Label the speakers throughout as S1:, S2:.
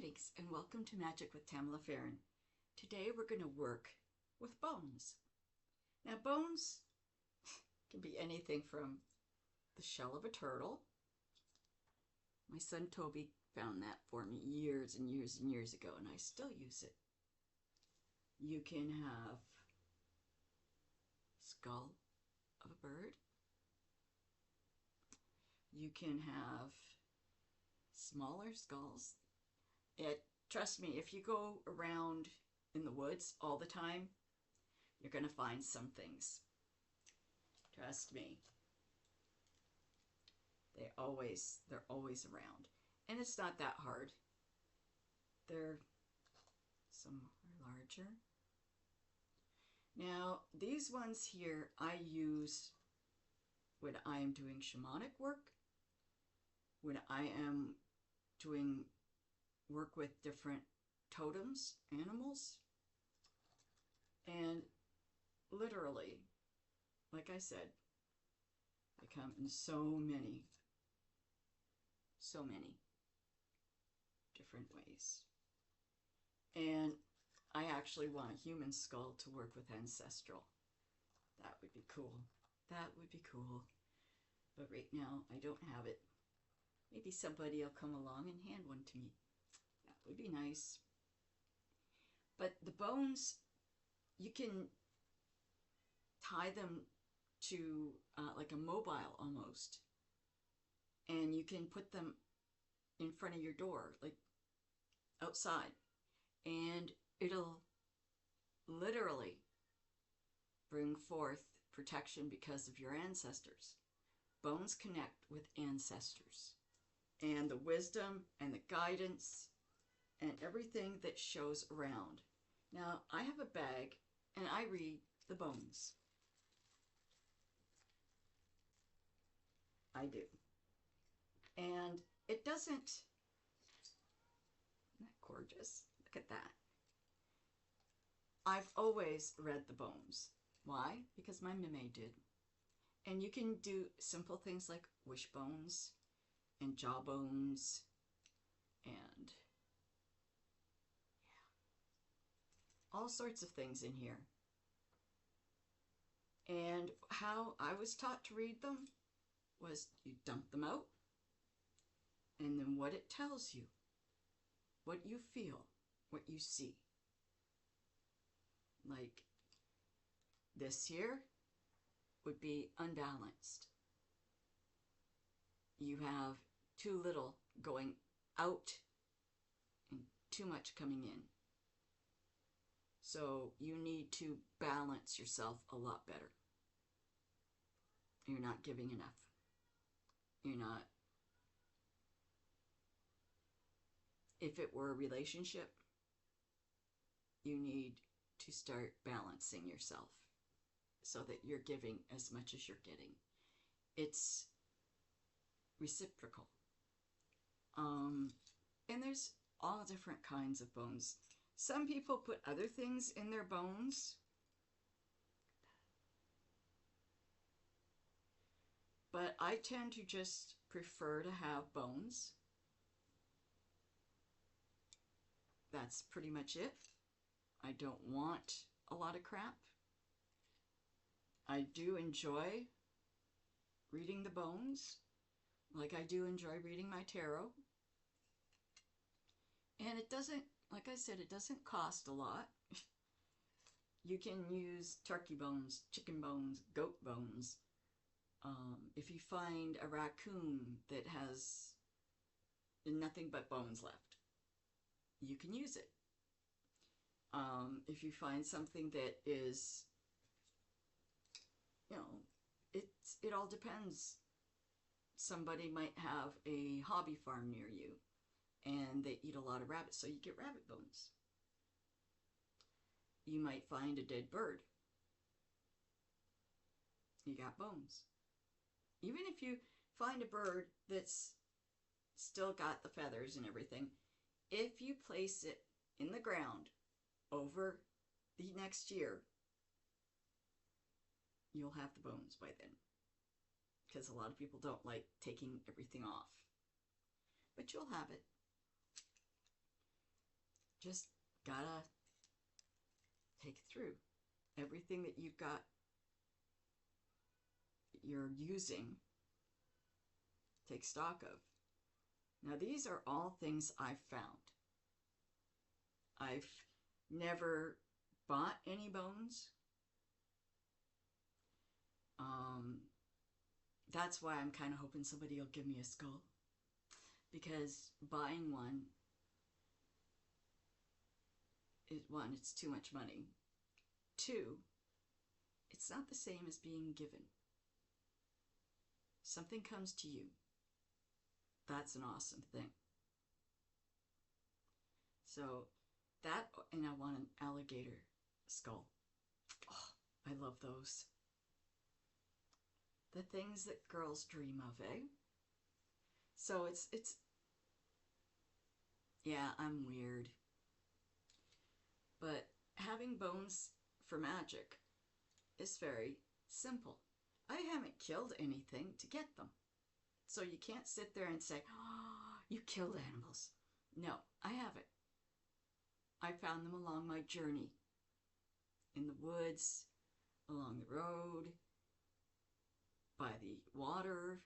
S1: Thanks, and welcome to Magic with Tamala Farron. Today we're going to work with bones. Now, bones can be anything from the shell of a turtle. My son Toby found that for me years and years and years ago, and I still use it. You can have skull of a bird. You can have smaller skulls. Trust me, if you go around in the woods all the time, you're going to find some things. Trust me. They're always around. And it's not that hard. Some are larger. Now, these ones here I use when I am doing shamanic work, when I am doing work with different totems, animals, and literally, like I said, they come in so many different ways. And I actually want a human skull to work with ancestral. That would be cool. That would be cool. But right now, I don't have it. Maybe somebody will come along and hand one to me. That would be nice. But the bones, you can tie them to like a mobile almost. And you can put them in front of your door, like outside. And it'll literally bring forth protection because of your ancestors. Bones connect with ancestors. And the wisdom and the guidance and everything that shows around. Now, I have a bag and I read the bones. I do. And it doesn't... Isn't that gorgeous? Look at that. I've always read the bones. Why? Because my meme did. And you can do simple things like wish bones and jaw bones and all sorts of things in here. And how I was taught to read them was you dump them out, and then what it tells you, what you feel, what you see. Like this here would be unbalanced. You have too little going out and too much coming in. So you need to balance yourself a lot better. You're not giving enough. You're not. If it were a relationship, you need to start balancing yourself so that you're giving as much as you're getting. It's reciprocal. And there's all different kinds of bones. Some people put other things in their bones. But I tend to just prefer to have bones. That's pretty much it. I don't want a lot of crap. I do enjoy reading the bones, like I do enjoy reading my tarot. And it doesn't, like I said, it doesn't cost a lot. You can use turkey bones, chicken bones, goat bones. If you find a raccoon that has nothing but bones left, you can use it. If you find something that is, it all depends. Somebody might have a hobby farm near you and they eat a lot of rabbits, so you get rabbit bones. You might find a dead bird. You got bones. Even if you find a bird that's still got the feathers and everything, if you place it in the ground over the next year, you'll have the bones by then. Because a lot of people don't like taking everything off. But you'll have it. just gotta take it through. Everything that you've got, you're using, take stock of. Now, these are all things I've found. I've never bought any bones. That's why I'm kind of hoping somebody will give me a skull. Because buying one, one, it's too much money. Two, it's not the same as being given. Something comes to you. That's an awesome thing. So that, and I want an alligator skull. Oh, I love those. The things that girls dream of, eh? So it's, yeah, I'm weird. But having bones for magic is very simple. I haven't killed anything to get them. So you can't sit there and say, oh, you killed animals. No, I haven't. I found them along my journey. In the woods, along the road, by the water.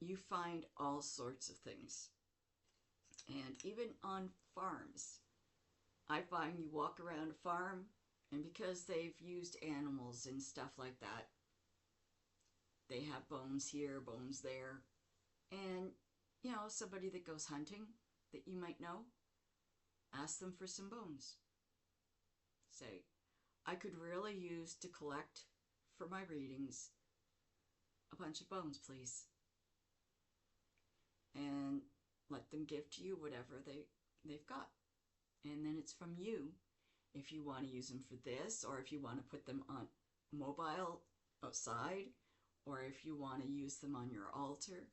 S1: You find all sorts of things. And even on farms, I find you walk around a farm, and because they've used animals and stuff like that, they have bones here, bones there. And, you know, somebody that goes hunting that you might know, ask them for some bones. Say, I could really use to collect for my readings a bunch of bones, please. And let them give to you whatever they've got. And then it's from you if you want to use them for this, or if you want to put them on mobile outside, or if you want to use them on your altar.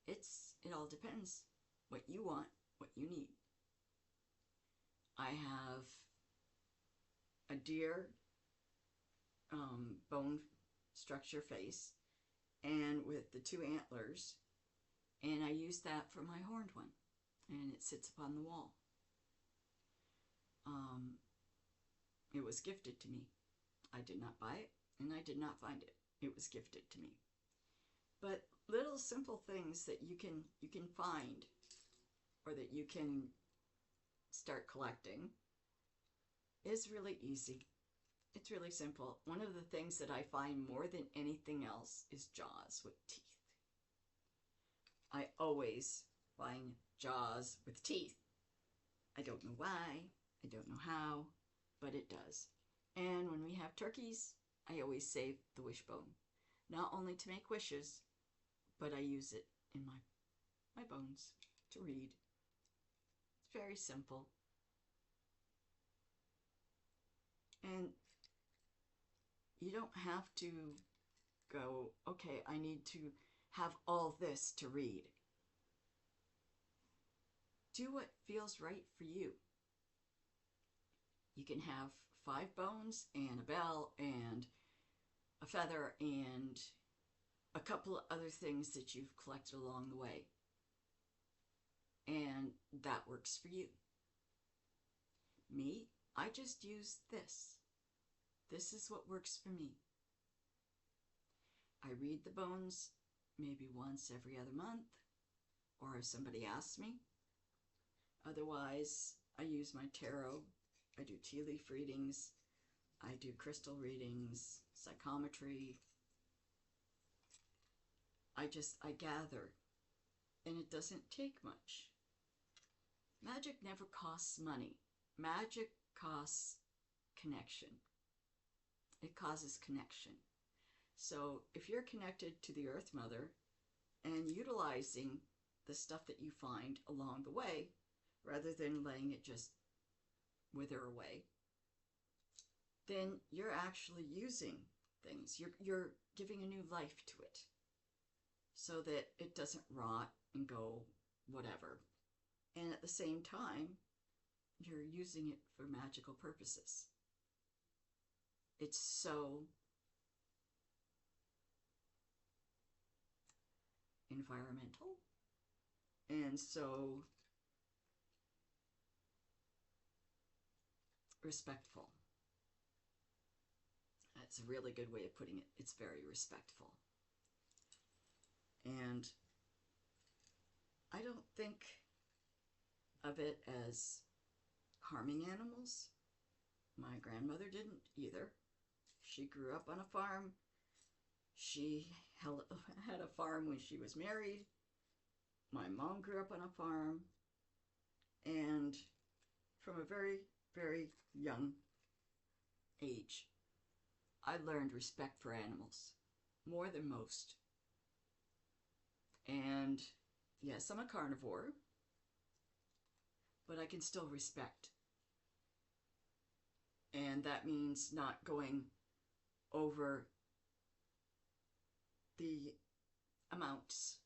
S1: It all depends what you want, what you need. I have a deer bone structure face, and with the 2 antlers, and I use that for my horned one, and it sits upon the wall. It was gifted to me. I did not buy it, and I did not find it. It was gifted to me. But little simple things that you can find, or that you can start collecting, is really easy. It's really simple. One of the things that I find more than anything else is jaws with teeth. I always find jaws with teeth. I don't know why, I don't know how, but it does. And when we have turkeys, I always save the wishbone. Not only to make wishes, but I use it in my bones to read. It's very simple. And you don't have to go, okay, I need to have all this to read. Do what feels right for you. You can have 5 bones and a bell and a feather and a couple of other things that you've collected along the way. And that works for you. Me, I just use this. This is what works for me. I read the bones maybe once every other month, or if somebody asks me. Otherwise, I use my tarot. I do tea leaf readings. I do crystal readings, psychometry. I gather, and it doesn't take much. Magic never costs money. Magic costs connection. It causes connection. So if you're connected to the Earth Mother and utilizing the stuff that you find along the way, rather than letting it just wither away, then you're actually using things. You're giving a new life to it so that it doesn't rot and go whatever. And at the same time, you're using it for magical purposes. It's so environmental and so respectful. That's a really good way of putting it. It's very respectful. And I don't think of it as harming animals. My grandmother didn't either. She grew up on a farm. She had a farm when she was married. My mom grew up on a farm. And from a very, very young age, I learned respect for animals, more than most. And yes, I'm a carnivore, but I can still respect. And that means not going over the amounts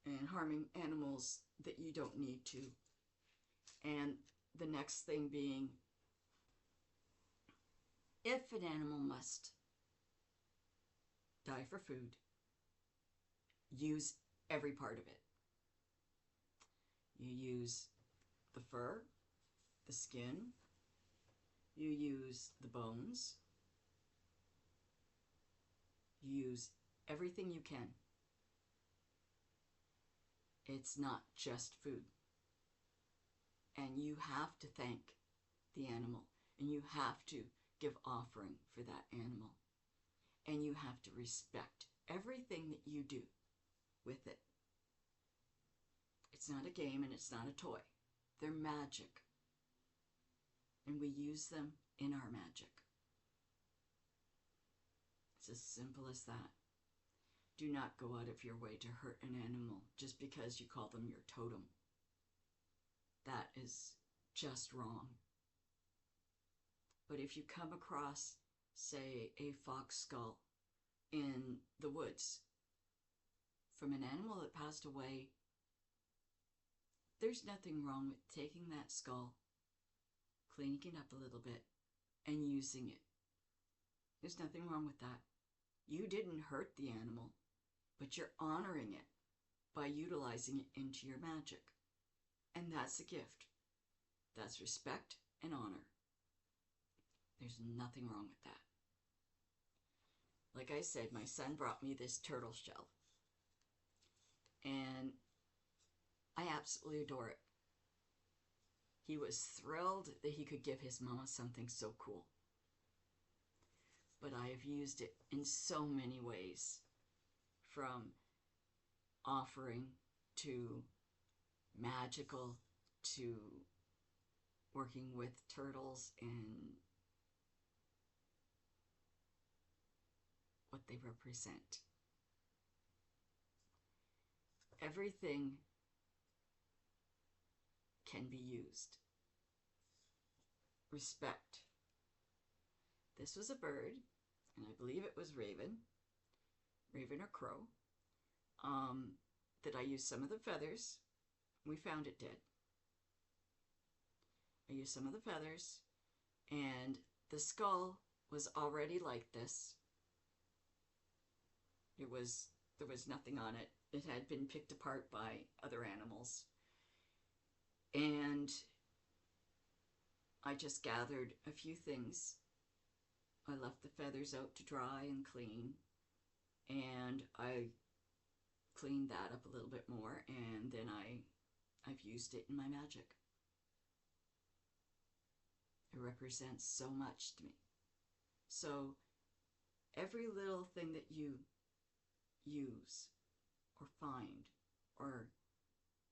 S1: and harming animals that you don't need to. And the next thing being, if an animal must die for food, use every part of it. You use the fur, the skin, you use the bones, you use everything you can. It's not just food. And you have to thank the animal, and you have to give offering for that animal, and you have to respect everything that you do with it. It's not a game and it's not a toy. They're magic. And we use them in our magic. It's as simple as that. Do not go out of your way to hurt an animal just because you call them your totem. That is just wrong. But if you come across, say, a fox skull in the woods from an animal that passed away, there's nothing wrong with taking that skull, cleaning it up a little bit, and using it. There's nothing wrong with that. You didn't hurt the animal, but you're honoring it by utilizing it into your magic. And that's a gift. That's respect and honor. There's nothing wrong with that. Like I said, my son brought me this turtle shell. And I absolutely adore it. He was thrilled that he could give his mama something so cool. But I have used it in so many ways, from offering to magical to working with turtles and what they represent. Everything can be used. Respect. This was a bird, and I believe it was raven or crow, that I used some of the feathers. We found it dead. I used some of the feathers, and the skull was already like this. There was nothing on it. It had been picked apart by other animals. And I just gathered a few things. I left the feathers out to dry and clean, and I cleaned that up a little bit more, and then I've used it in my magic. It represents so much to me. So every little thing that you use or find, or,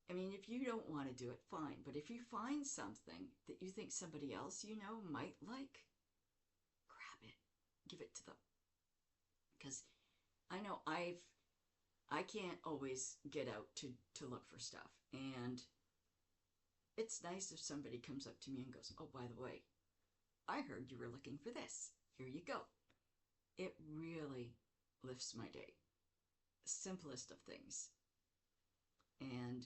S1: I mean, if you don't want to do it, fine. But if you find something that you think somebody else you know might like, grab it, give it to them. Because I know I can't always get out to look for stuff. And it's nice if somebody comes up to me and goes, oh, by the way, I heard you were looking for this. Here you go. It really lifts my day. Simplest of things. And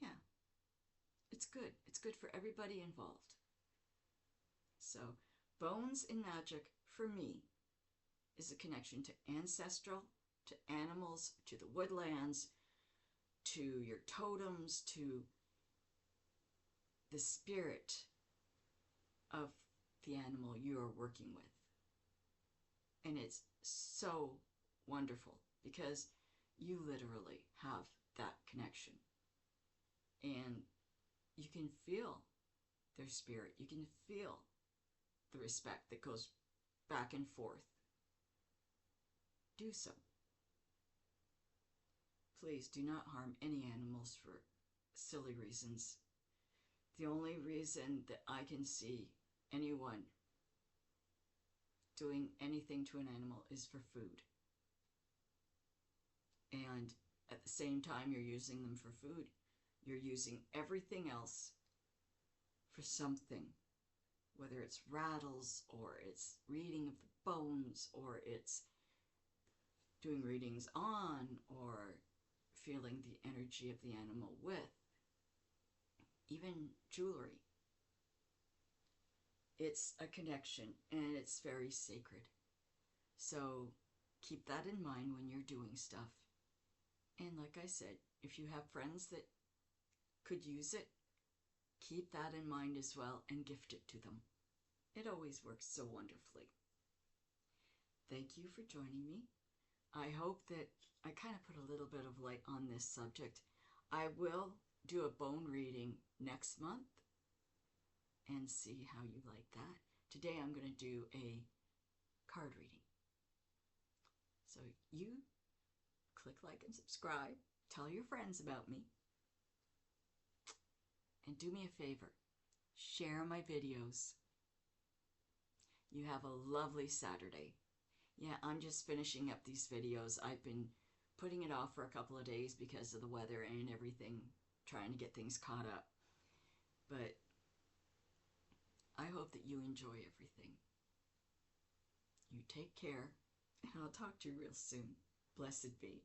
S1: yeah, it's good. It's good for everybody involved. So, bones in magic, for me, is a connection to ancestral, to animals, to the woodlands, to your totems, to the spirit of the animal you are working with. And it's so wonderful because you literally have that connection. And you can feel their spirit. You can feel the respect that goes back and forth. Do so. Please do not harm any animals for silly reasons. The only reason that I can see anyone doing anything to an animal is for food. And at the same time you're using them for food, you're using everything else for something. Whether it's rattles, or it's reading of the bones, or it's doing readings on, or feeling the energy of the animal with. Even jewelry. It's a connection, and it's very sacred. So keep that in mind when you're doing stuff. And like I said, if you have friends that could use it, keep that in mind as well and gift it to them. It always works so wonderfully. Thank you for joining me. I hope that I kind of put a little bit of light on this subject. I will do a bone reading next month and see how you like that. Today I'm going to do a card reading. So you click like and subscribe. Tell your friends about me. And do me a favor. Share my videos. You have a lovely Saturday. Yeah, I'm just finishing up these videos. I've been putting it off for a couple of days because of the weather and everything, trying to get things caught up. But I hope that you enjoy everything. You take care, and I'll talk to you real soon. Blessed be.